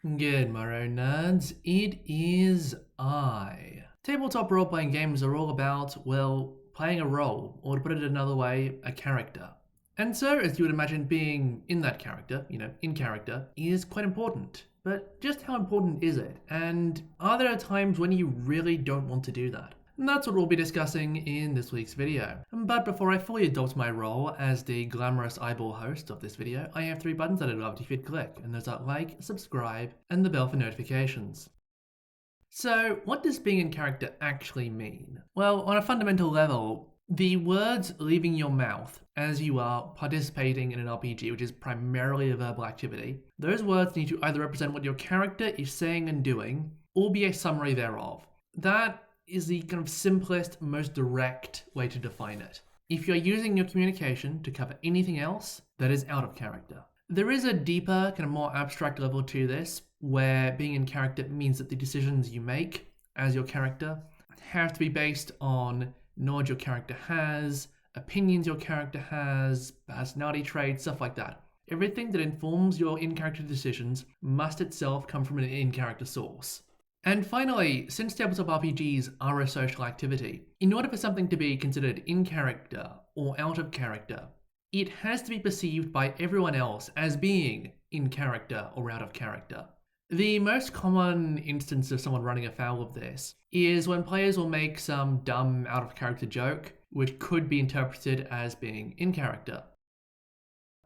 Good morrow, nerds. It is I. Tabletop role-playing games are all about, well, playing a role, or to put it another way, a character. And so, as you would imagine, being in that character, in character, is quite important. But just how important is it? And are there times when you really don't want to do that? And that's what we'll be discussing in this week's video. But before I fully adopt my role as the glamorous eyeball host of this video, I have 3 buttons that I'd love if you'd click, and those are like, subscribe, and the bell for notifications. So, what does being in character actually mean? Well, on a fundamental level, the words leaving your mouth as you are participating in an RPG, which is primarily a verbal activity, those words need to either represent what your character is saying and doing, or be a summary thereof. That is the kind of simplest, most direct way to define it. If you're using your communication to cover anything else, that is out of character. There is a deeper, kind of more abstract level to this, where being in character means that the decisions you make as your character have to be based on knowledge your character has, opinions your character has, personality traits, stuff like that. Everything that informs your in-character decisions must itself come from an in-character source. And finally, since tabletop RPGs are a social activity, in order for something to be considered in character or out of character, it has to be perceived by everyone else as being in character or out of character. The most common instance of someone running afoul of this is when players will make some dumb out of character joke, which could be interpreted as being in character.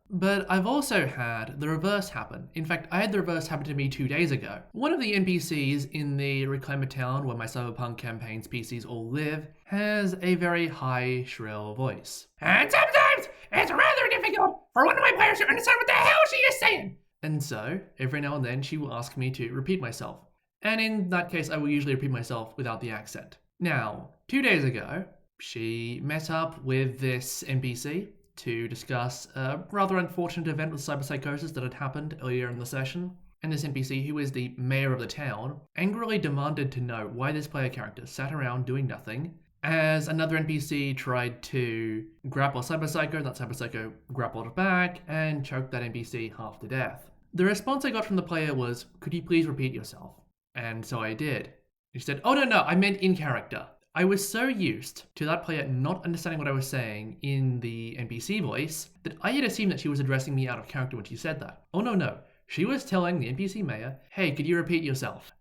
But I've also had the reverse happen. In fact, I had the reverse happen to me 2 days ago. One of the NPCs in the Reclaimer town where my cyberpunk campaign's PCs all live has a very high, shrill voice. And sometimes it's rather difficult for one of my players to understand what the hell she is saying. And so, every now and then she will ask me to repeat myself. And in that case, I will usually repeat myself without the accent. Now, 2 days ago, she met up with this NPC to discuss a rather unfortunate event with cyberpsychosis that had happened earlier in the session. And this NPC, who is the mayor of the town, angrily demanded to know why this player character sat around doing nothing, as another NPC tried to grapple Cyberpsycho, that Cyberpsycho grappled back and choked that NPC half to death. The response I got from the player was, "Could you please repeat yourself?" And so I did. She said, "Oh no, I meant in character." I was so used to that player not understanding what I was saying in the NPC voice that I had assumed that she was addressing me out of character when she said that. Oh no. She was telling the NPC mayor, "Hey, could you repeat yourself?"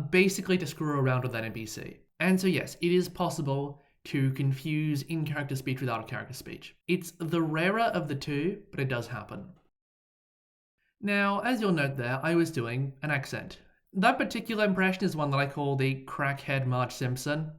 Basically to screw around with that NPC. And so yes, it is possible to confuse in-character speech with out-of-character speech. It's the rarer of the two, but it does happen. Now, as you'll note there, I was doing an accent. That particular impression is one that I call the crackhead Marge Simpson,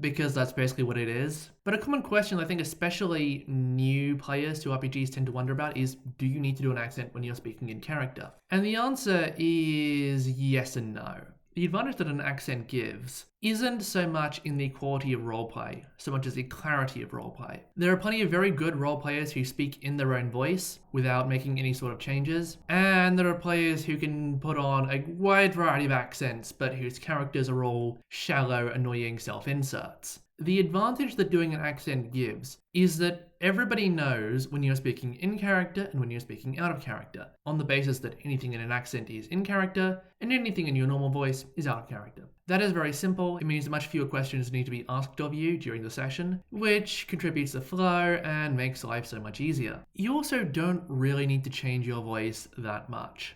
because that's basically what it is. But a common question I think especially new players to RPGs tend to wonder about is, do you need to do an accent when you're speaking in character? And the answer is yes and no. The advantage that an accent gives isn't so much in the quality of roleplay, so much as the clarity of roleplay. There are plenty of very good roleplayers who speak in their own voice without making any sort of changes, and there are players who can put on a wide variety of accents, but whose characters are all shallow, annoying self-inserts. The advantage that doing an accent gives is that everybody knows when you're speaking in character and when you're speaking out of character, on the basis that anything in an accent is in character and anything in your normal voice is out of character. That is very simple. It means that much fewer questions need to be asked of you during the session, which contributes to flow and makes life so much easier. You also don't really need to change your voice that much.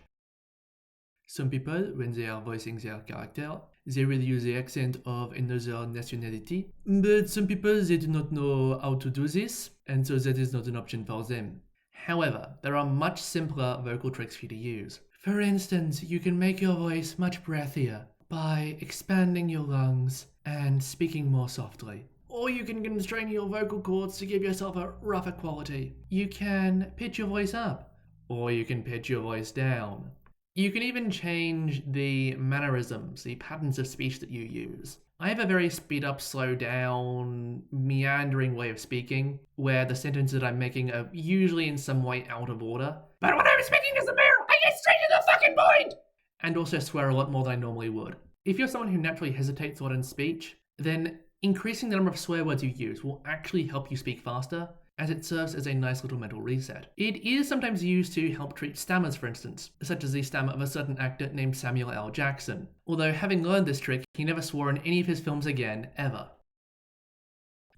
Some people, when they are voicing their character, they will use the accent of another nationality, but some people, they do not know how to do this, and so that is not an option for them. However, there are much simpler vocal tricks for you to use. For instance, you can make your voice much breathier by expanding your lungs and speaking more softly. Or you can constrain your vocal cords to give yourself a rougher quality. You can pitch your voice up, or you can pitch your voice down. You can even change the mannerisms, the patterns of speech that you use. I have a very speed up, slow down, meandering way of speaking, where the sentences that I'm making are usually in some way out of order. But when I'm speaking as a mayor, I get straight to the fucking point! And also swear a lot more than I normally would. If you're someone who naturally hesitates a lot in speech, then increasing the number of swear words you use will actually help you speak faster, as it serves as a nice little mental reset. It is sometimes used to help treat stammers, for instance, such as the stammer of a certain actor named Samuel L. Jackson, although having learned this trick, he never swore in any of his films again, ever.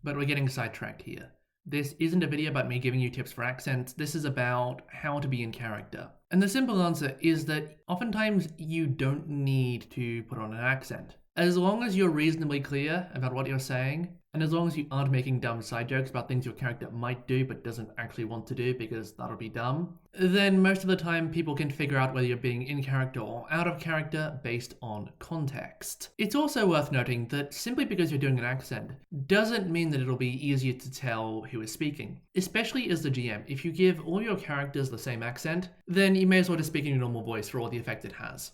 But we're getting sidetracked here. This isn't a video about me giving you tips for accents, this is about how to be in character. And the simple answer is that oftentimes you don't need to put on an accent. As long as you're reasonably clear about what you're saying, and as long as you aren't making dumb side jokes about things your character might do but doesn't actually want to do because that'll be dumb, then most of the time people can figure out whether you're being in character or out of character based on context. It's also worth noting that simply because you're doing an accent doesn't mean that it'll be easier to tell who is speaking. Especially as the GM, if you give all your characters the same accent, then you may as well just speak in your normal voice for all the effect it has.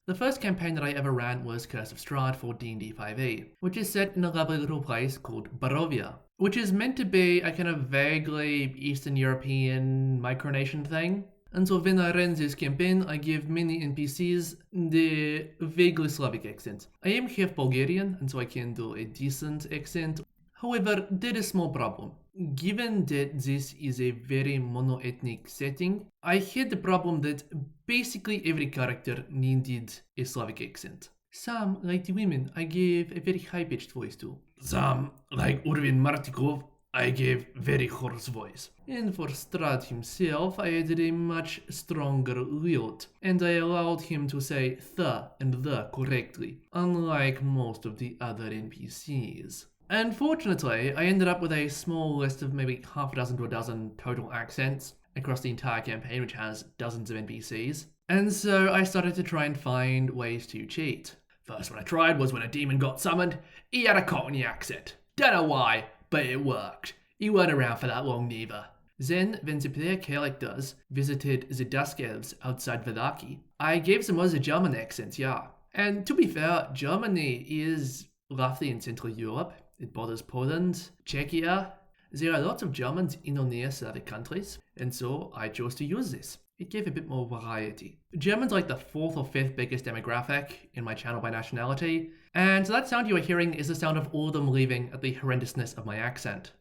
The first campaign that I ever ran was Curse of Strahd for D&D 5e, which is set in a lovely little place called Barovia, which is meant to be a kind of vaguely Eastern European micronation thing. And so when I ran this campaign, I gave many NPCs the vaguely Slavic accent. I am half Bulgarian, and so I can do a decent accent. However, there is a small problem. Given that this is a very monoethnic setting, I had the problem that basically every character needed a Slavic accent. Some, like the women, I gave a very high-pitched voice to. Some, like Urvin Martikov, I gave very hoarse voice. And for Strahd himself, I added a much stronger lilt, and I allowed him to say the and the correctly, unlike most of the other NPCs. Unfortunately, I ended up with a small list of maybe half a dozen to a dozen total accents across the entire campaign, which has dozens of NPCs. And so I started to try and find ways to cheat. First one I tried was when a demon got summoned, he had a Cockney accent. Don't know why, but it worked. He weren't around for that long neither. Then, when the player characters visited the Dusk Elves outside Vallaki, I gave them all the German accents, yeah. And to be fair, Germany is roughly in Central Europe. It borders Poland, Czechia. There are lots of Germans in or near Slavic countries, and so I chose to use this. It gave a bit more variety. Germans are like the 4th or 5th biggest demographic in my channel by nationality, and so that sound you are hearing is the sound of all of them leaving at the horrendousness of my accent.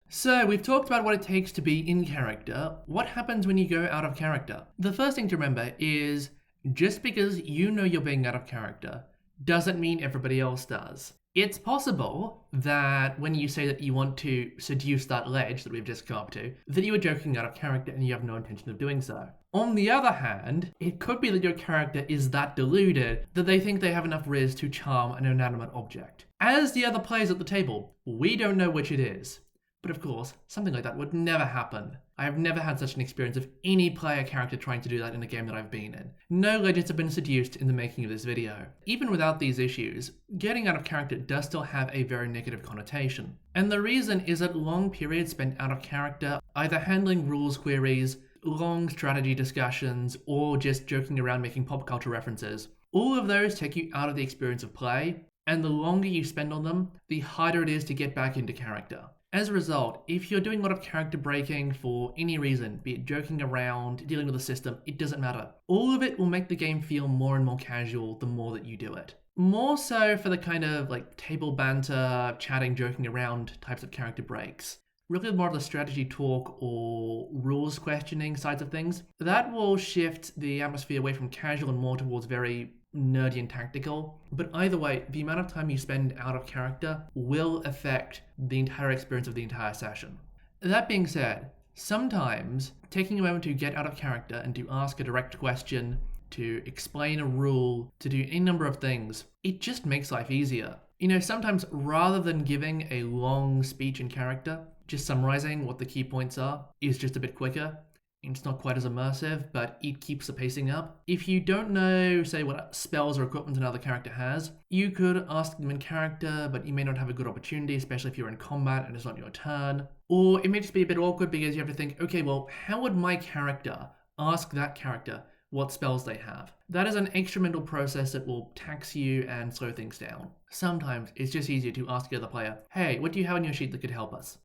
So we've talked about what it takes to be in character. What happens when you go out of character? The first thing to remember is just because you know you're being out of character doesn't mean everybody else does. It's possible that when you say that you want to seduce that ledge that we've just come up to, that you are joking out of character and you have no intention of doing so. On the other hand, it could be that your character is that deluded that they think they have enough riz to charm an inanimate object. As the other players at the table, we don't know which it is. But of course, something like that would never happen. I have never had such an experience of any player character trying to do that in a game that I've been in. No legends have been seduced in the making of this video. Even without these issues, getting out of character does still have a very negative connotation. And the reason is that long periods spent out of character, either handling rules queries, long strategy discussions, or just joking around making pop culture references, all of those take you out of the experience of play, and the longer you spend on them, the harder it is to get back into character. As a result, if you're doing a lot of character breaking for any reason, be it joking around, dealing with the system, it doesn't matter. All of it will make the game feel more and more casual the more that you do it. More so for the kind of like table banter, chatting, joking around types of character breaks. Really more of the strategy talk or rules questioning sides of things. That will shift the atmosphere away from casual and more towards very nerdy and tactical, but either way, the amount of time you spend out of character will affect the entire experience of the entire session. That being said, sometimes taking a moment to get out of character and to ask a direct question, to explain a rule, to do any number of things, it just makes life easier. You know, sometimes rather than giving a long speech in character, just summarizing what the key points are is just a bit quicker. It's not quite as immersive, but it keeps the pacing up. If you don't know, say, what spells or equipment another character has, you could ask them in character, but you may not have a good opportunity, especially if you're in combat and it's not your turn. Or it may just be a bit awkward because you have to think, okay, well, how would my character ask that character what spells they have? That is an extra mental process that will tax you and slow things down. Sometimes it's just easier to ask the other player, hey, what do you have on your sheet that could help us?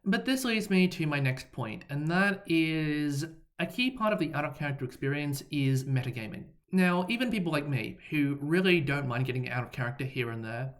But this leads me to my next point, and that is a key part of the out-of-character experience is metagaming. Now, even people like me, who really don't mind getting out of character here and there,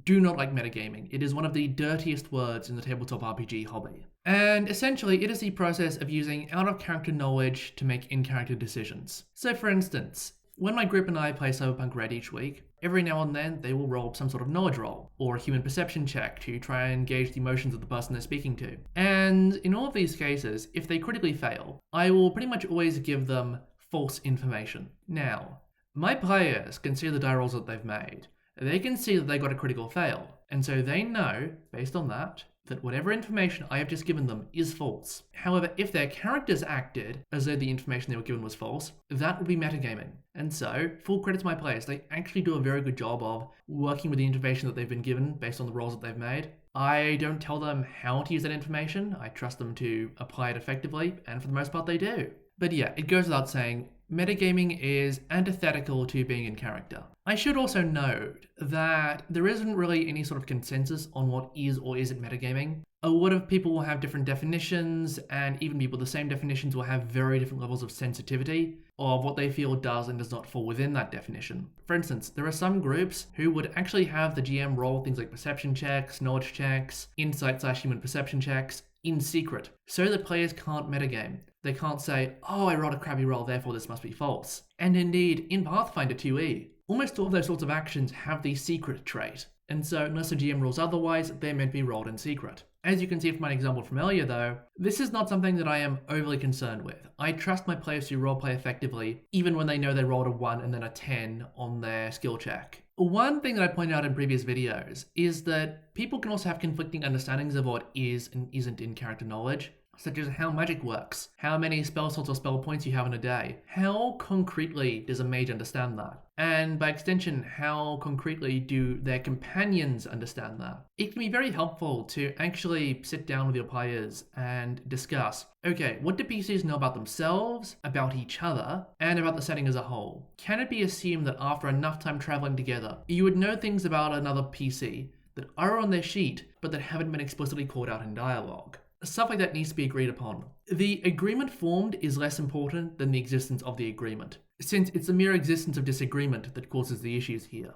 do not like metagaming. It is one of the dirtiest words in the tabletop RPG hobby. And essentially, it is the process of using out-of-character knowledge to make in-character decisions. So for instance, when my group and I play Cyberpunk Red each week, every now and then they will roll some sort of knowledge roll, or a human perception check to try and gauge the emotions of the person they're speaking to. And in all of these cases, if they critically fail, I will pretty much always give them false information. Now, my players can see the die rolls that they've made. They can see that they got a critical fail, and so they know, based on that whatever information I have just given them is false. However, if their characters acted as though the information they were given was false, that would be metagaming. And so, full credit to my players, they actually do a very good job of working with the information that they've been given based on the rolls that they've made. I don't tell them how to use that information, I trust them to apply it effectively, and for the most part they do. But yeah, it goes without saying, metagaming is antithetical to being in character. I should also note that there isn't really any sort of consensus on what is or isn't metagaming. A lot of people will have different definitions, and even people with the same definitions will have very different levels of sensitivity of what they feel does and does not fall within that definition. For instance, there are some groups who would actually have the GM roll things like perception checks, knowledge checks, insight/human perception checks in secret, so that players can't metagame. They can't say, oh, I rolled a crappy roll, therefore this must be false. And indeed, in Pathfinder 2e, almost all of those sorts of actions have the secret trait. And so, unless the GM rules otherwise, they're meant to be rolled in secret. As you can see from my example from earlier though, this is not something that I am overly concerned with. I trust my players to roleplay effectively, even when they know they rolled a 1 and then a 10 on their skill check. One thing that I pointed out in previous videos is that people can also have conflicting understandings of what is and isn't in character knowledge, such as how magic works, how many spell slots or spell points you have in a day. How concretely does a mage understand that? And by extension, how concretely do their companions understand that? It can be very helpful to actually sit down with your players and discuss, okay, what do PCs know about themselves, about each other, and about the setting as a whole? Can it be assumed that after enough time traveling together, you would know things about another PC that are on their sheet, but that haven't been explicitly called out in dialogue? Stuff like that needs to be agreed upon. The agreement formed is less important than the existence of the agreement, since it's the mere existence of disagreement that causes the issues here.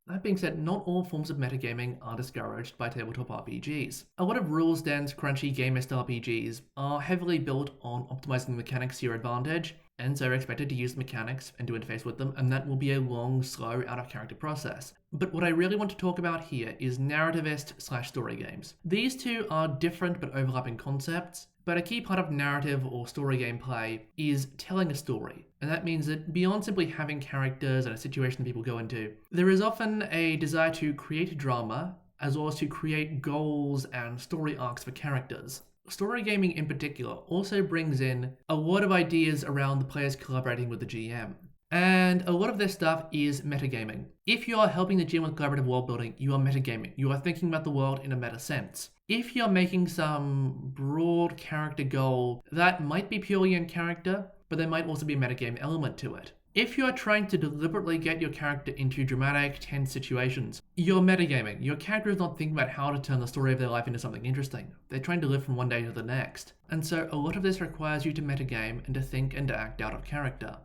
That being said, not all forms of metagaming are discouraged by tabletop RPGs. A lot of rules-dense, crunchy gamemaster RPGs are heavily built on optimizing the mechanics to your advantage, and so are expected to use the mechanics and to interface with them, and that will be a long, slow, out-of-character process. But what I really want to talk about here is narrativist/story games. These two are different but overlapping concepts, but a key part of narrative or story gameplay is telling a story. And that means that beyond simply having characters and a situation that people go into, there is often a desire to create drama, as well as to create goals and story arcs for characters. Story gaming in particular also brings in a lot of ideas around the players collaborating with the GM. And a lot of this stuff is metagaming. If you are helping the GM with collaborative world building, you are metagaming. You are thinking about the world in a meta sense. If you're making some broad character goal that might be purely in character, but there might also be a metagame element to it. If you are trying to deliberately get your character into dramatic, tense situations, you're metagaming. Your character is not thinking about how to turn the story of their life into something interesting. They're trying to live from one day to the next. And so a lot of this requires you to metagame and to think and to act out of character.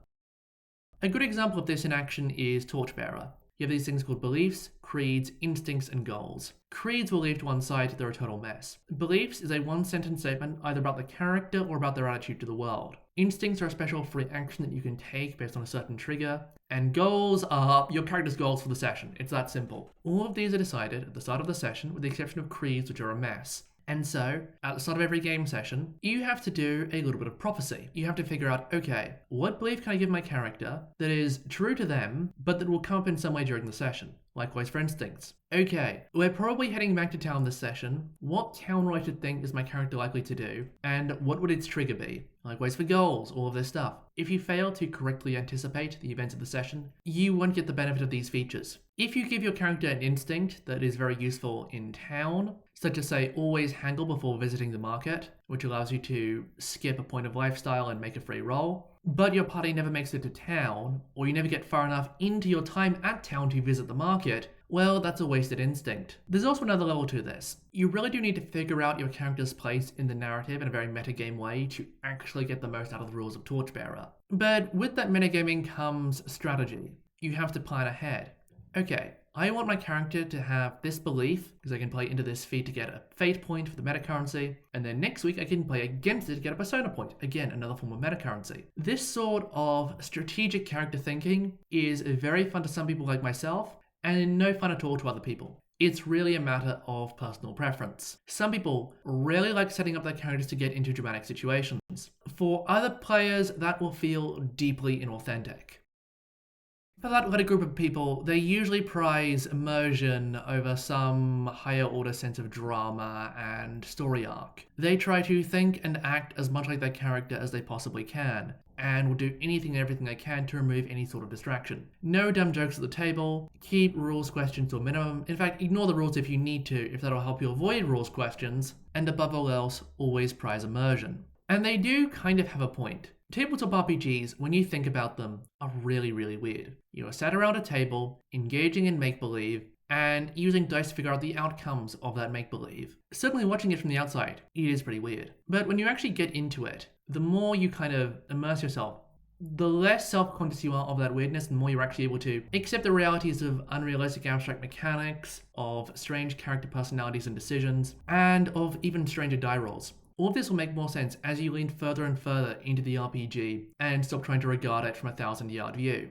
A good example of this in action is Torchbearer. You have these things called beliefs, creeds, instincts, and goals. Creeds will leave to one side, they're a total mess. Beliefs is a one-sentence statement either about the character or about their attitude to the world. Instincts are a special free action that you can take based on a certain trigger. And goals are your character's goals for the session. It's that simple. All of these are decided at the start of the session, with the exception of creeds, which are a mess. And so, at the start of every game session, you have to do a little bit of prophecy. You have to figure out, okay, what belief can I give my character that is true to them, but that will come up in some way during the session? Likewise for instincts. Okay, we're probably heading back to town this session. What town-related thing is my character likely to do? And what would its trigger be? Likewise for goals, all of this stuff. If you fail to correctly anticipate the events of the session, you won't get the benefit of these features. If you give your character an instinct that is very useful in town, such as say always haggle before visiting the market, which allows you to skip a point of lifestyle and make a free roll, but your party never makes it to town, or you never get far enough into your time at town to visit the market, well, that's a wasted instinct. There's also another level to this. You really do need to figure out your character's place in the narrative in a very metagame way to actually get the most out of the rules of Torchbearer. But with that metagaming comes strategy. You have to plan ahead. Okay, I want my character to have this belief, because I can play into this feat to get a fate point for the meta currency, and then next week I can play against it to get a persona point, again, another form of meta currency. This sort of strategic character thinking is very fun to some people like myself, and no fun at all to other people. It's really a matter of personal preference. Some people really like setting up their characters to get into dramatic situations. For other players, that will feel deeply inauthentic. For that latter group of people, they usually prize immersion over some higher order sense of drama and story arc. They try to think and act as much like their character as they possibly can, and will do anything and everything they can to remove any sort of distraction. No dumb jokes at the table, keep rules questions to a minimum. In fact, ignore the rules if you need to, if that'll help you avoid rules questions, and above all else, always prize immersion. And they do kind of have a point. Tabletop RPGs, when you think about them, are really, really weird. You are sat around a table, engaging in make-believe, and using dice to figure out the outcomes of that make-believe. Certainly watching it from the outside, it is pretty weird. But when you actually get into it, the more you kind of immerse yourself, the less self-conscious you are of that weirdness, the more you're actually able to accept the realities of unrealistic abstract mechanics, of strange character personalities and decisions, and of even stranger die rolls. All of this will make more sense as you lean further and further into the RPG and stop trying to regard it from a 1,000-yard view.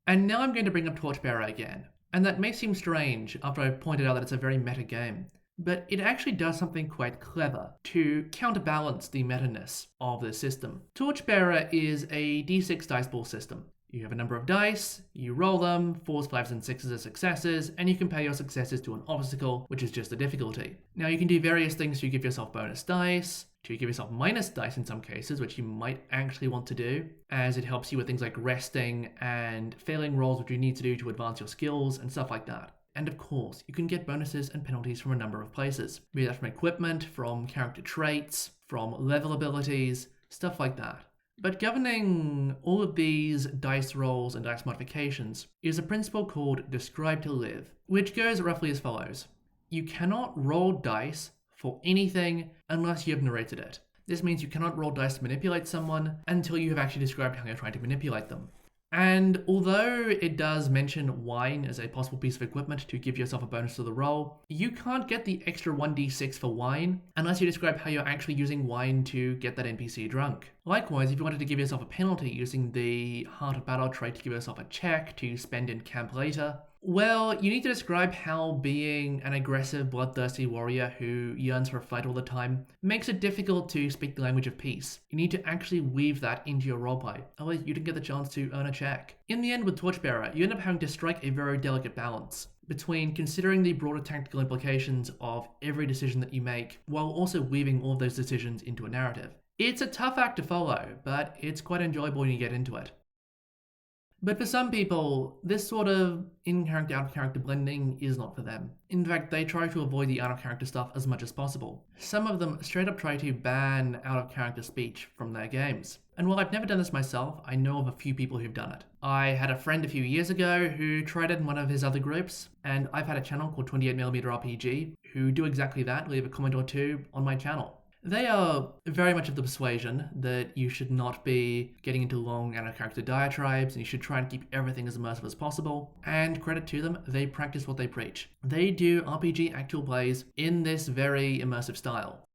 And now I'm going to bring up Torchbearer again, and that may seem strange after I've pointed out that it's a very meta game, but it actually does something quite clever to counterbalance the meta-ness of the system. Torchbearer is a d6 dice ball system. You have a number of dice, you roll them, 4s, 5s, and 6s are successes, and you compare your successes to an obstacle, which is just the difficulty. Now you can do various things to give yourself bonus dice, to give yourself minus dice in some cases, which you might actually want to do, as it helps you with things like resting and failing rolls which you need to do to advance your skills and stuff like that. And of course, you can get bonuses and penalties from a number of places, be that from equipment, from character traits, from level abilities, stuff like that. But governing all of these dice rolls and dice modifications is a principle called Describe to Live, which goes roughly as follows. You cannot roll dice for anything unless you have narrated it. This means you cannot roll dice to manipulate someone until you have actually described how you're trying to manipulate them. And although it does mention wine as a possible piece of equipment to give yourself a bonus to the roll, you can't get the extra 1d6 for wine unless you describe how you're actually using wine to get that NPC drunk. Likewise, if you wanted to give yourself a penalty using the Heart of Battle trait to give yourself a check to spend in camp later, well, you need to describe how being an aggressive, bloodthirsty warrior who yearns for a fight all the time makes it difficult to speak the language of peace. You need to actually weave that into your roleplay, otherwise you don't get the chance to earn a check. In the end, with Torchbearer, you end up having to strike a very delicate balance between considering the broader tactical implications of every decision that you make, while also weaving all of those decisions into a narrative. It's a tough act to follow, but it's quite enjoyable when you get into it. But for some people, this sort of in-character, out-of-character blending is not for them. In fact, they try to avoid the out-of-character stuff as much as possible. Some of them straight up try to ban out-of-character speech from their games. And while I've never done this myself, I know of a few people who've done it. I had a friend a few years ago who tried it in one of his other groups, and I've had a channel called 28mm RPG who do exactly that, leave a comment or two on my channel. They are very much of the persuasion that you should not be getting into long out-of-character diatribes and you should try and keep everything as immersive as possible. And credit to them, they practice what they preach. They do RPG actual plays in this very immersive style.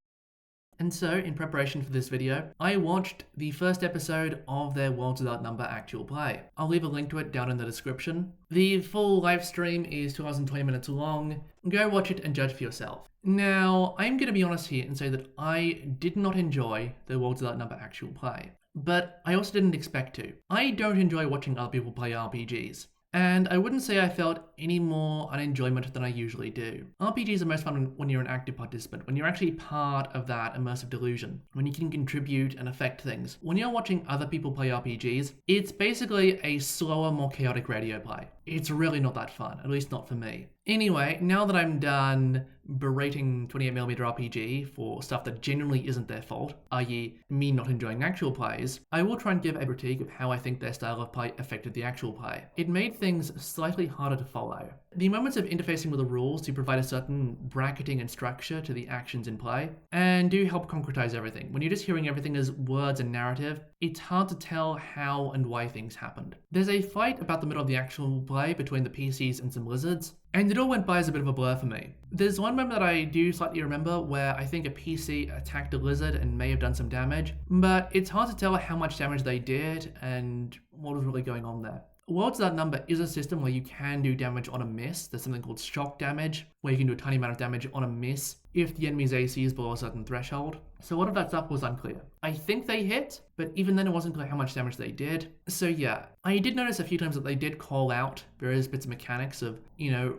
And so, in preparation for this video, I watched the first episode of their Worlds Without Number actual play. I'll leave a link to it down in the description. The full live stream is 2 hours and 20 minutes long. Go watch it and judge for yourself. Now, I'm going to be honest here and say that I did not enjoy the Worlds Without Number actual play. But I also didn't expect to. I don't enjoy watching other people play RPGs. And I wouldn't say I felt any more unenjoyment than I usually do. RPGs are most fun when you're an active participant, when you're actually part of that immersive delusion, when you can contribute and affect things. When you're watching other people play RPGs, it's basically a slower, more chaotic radio play. It's really not that fun, at least not for me. Anyway, now that I'm done berating 28mm RPG for stuff that genuinely isn't their fault, i.e. me not enjoying actual plays, I will try and give a critique of how I think their style of play affected the actual play. It made things slightly harder to follow. The moments of interfacing with the rules to provide a certain bracketing and structure to the actions in play, and do help concretize everything. When you're just hearing everything as words and narrative, it's hard to tell how and why things happened. There's a fight about the middle of the actual play play between the PCs and some lizards, and it all went by as a bit of a blur for me. There's one moment that I do slightly remember where I think a PC attacked a lizard and may have done some damage, but it's hard to tell how much damage they did and what was really going on there. Worlds Without Number is a system where you can do damage on a miss. There's something called shock damage, where you can do a tiny amount of damage on a miss if the enemy's AC is below a certain threshold. So a lot of that stuff was unclear. I think they hit, but even then it wasn't clear how much damage they did. So yeah, I did notice a few times that they did call out various bits of mechanics of,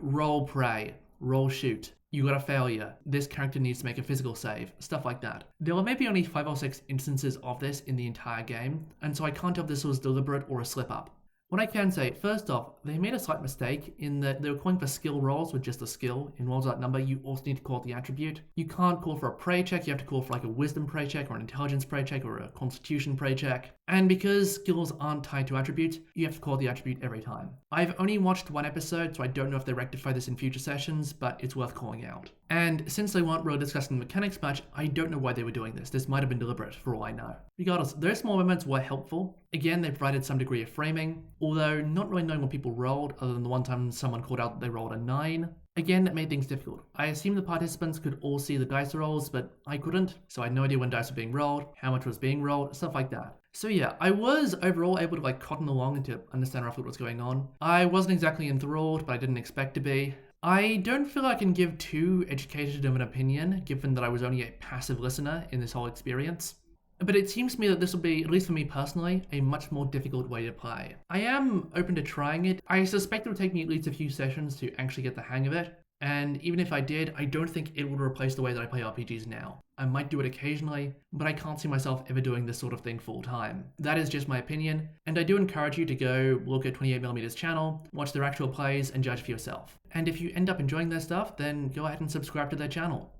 roll pray, roll shoot. You got a failure. This character needs to make a physical save. Stuff like that. There were maybe only 5 or 6 instances of this in the entire game, and so I can't tell if this was deliberate or a slip up. What I can say, first off, they made a slight mistake in that they were calling for skill rolls with just a skill. In Worlds Without Number, you also need to call it the attribute. You can't call for a prey check, you have to call for like a wisdom prey check or an intelligence prey check or a constitution prey check. And because skills aren't tied to attributes, you have to call the attribute every time. I've only watched one episode, so I don't know if they rectify this in future sessions, but it's worth calling out. And since they weren't really discussing the mechanics much, I don't know why they were doing this. This might have been deliberate, for all I know. Regardless, those small moments were helpful. Again, they provided some degree of framing, although not really knowing what people rolled, other than the one time someone called out that they rolled a 9. Again, it made things difficult. I assumed the participants could all see the dice rolls, but I couldn't, so I had no idea when dice were being rolled, how much was being rolled, stuff like that. So yeah, I was overall able to cotton along and to understand roughly what was going on. I wasn't exactly enthralled, but I didn't expect to be. I don't feel I can give too educated of an opinion, given that I was only a passive listener in this whole experience. But it seems to me that this will be, at least for me personally, a much more difficult way to play. I am open to trying it. I suspect it would take me at least a few sessions to actually get the hang of it. And even if I did, I don't think it would replace the way that I play RPGs now. I might do it occasionally, but I can't see myself ever doing this sort of thing full time. That is just my opinion, and I do encourage you to go look at 28mm's channel, watch their actual plays, and judge for yourself. And if you end up enjoying their stuff, then go ahead and subscribe to their channel.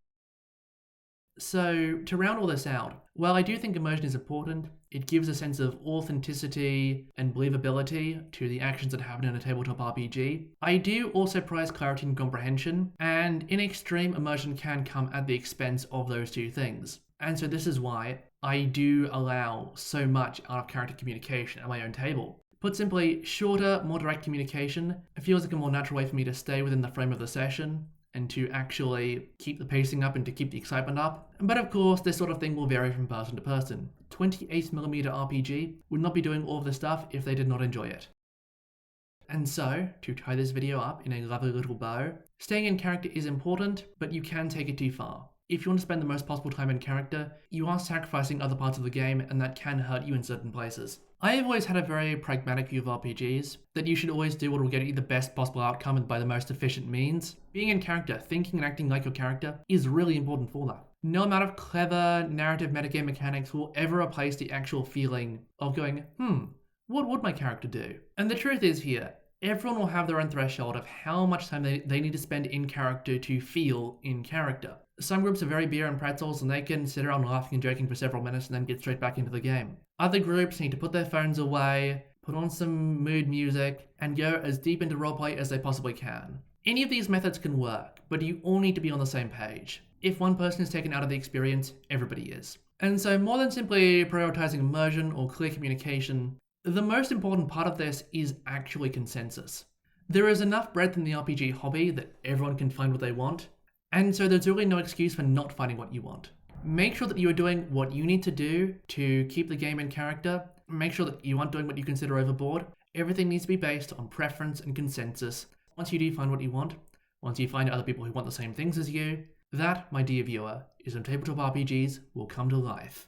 So, to round all this out, while I do think immersion is important, it gives a sense of authenticity and believability to the actions that happen in a tabletop RPG. I do also prize clarity and comprehension, and in extreme, immersion can come at the expense of those two things. And so this is why I do allow so much out-of-character communication at my own table. Put simply, shorter, more direct communication feels like a more natural way for me to stay within the frame of the session, and to actually keep the pacing up and to keep the excitement up. But of course, this sort of thing will vary from person to person. 28mm RPG would not be doing all of this stuff if they did not enjoy it. And so, to tie this video up in a lovely little bow, staying in character is important, but you can take it too far. If you want to spend the most possible time in character, you are sacrificing other parts of the game, and that can hurt you in certain places. I have always had a very pragmatic view of RPGs, that you should always do what will get you the best possible outcome and by the most efficient means. Being in character, thinking and acting like your character, is really important for that. No amount of clever narrative metagame mechanics will ever replace the actual feeling of going, what would my character do? And the truth is here, everyone will have their own threshold of how much time they need to spend in character to feel in character. Some groups are very beer and pretzels and they can sit around laughing and joking for several minutes and then get straight back into the game. Other groups need to put their phones away, put on some mood music, and go as deep into roleplay as they possibly can. Any of these methods can work, but you all need to be on the same page. If one person is taken out of the experience, everybody is. And so more than simply prioritizing immersion or clear communication, the most important part of this is actually consensus. There is enough breadth in the RPG hobby that everyone can find what they want, and so there's really no excuse for not finding what you want. Make sure that you are doing what you need to do to keep the game in character. Make sure that you aren't doing what you consider overboard. Everything needs to be based on preference and consensus. Once you do find what you want, once you find other people who want the same things as you, that, my dear viewer, is when tabletop RPGs will come to life.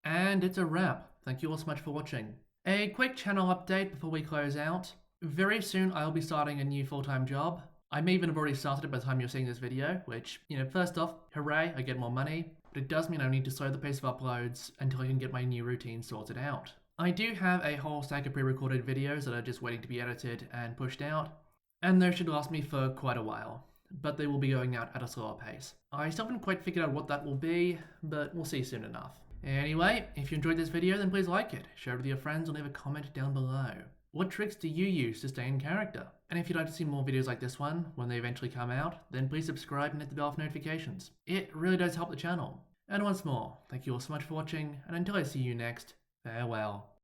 And it's a wrap. Thank you all so much for watching. A quick channel update before we close out. Very soon I'll be starting a new full-time job. I may even have already started it by the time you're seeing this video, which, first off, hooray, I get more money, but it does mean I need to slow the pace of uploads until I can get my new routine sorted out. I do have a whole stack of pre-recorded videos that are just waiting to be edited and pushed out, and those should last me for quite a while, but they will be going out at a slower pace. I still haven't quite figured out what that will be, but we'll see soon enough. Anyway, if you enjoyed this video, then please like it, share it with your friends, or leave a comment down below. What tricks do you use to stay in character? And if you'd like to see more videos like this one, when they eventually come out, then please subscribe and hit the bell for notifications. It really does help the channel. And once more, thank you all so much for watching, and until I see you next, farewell.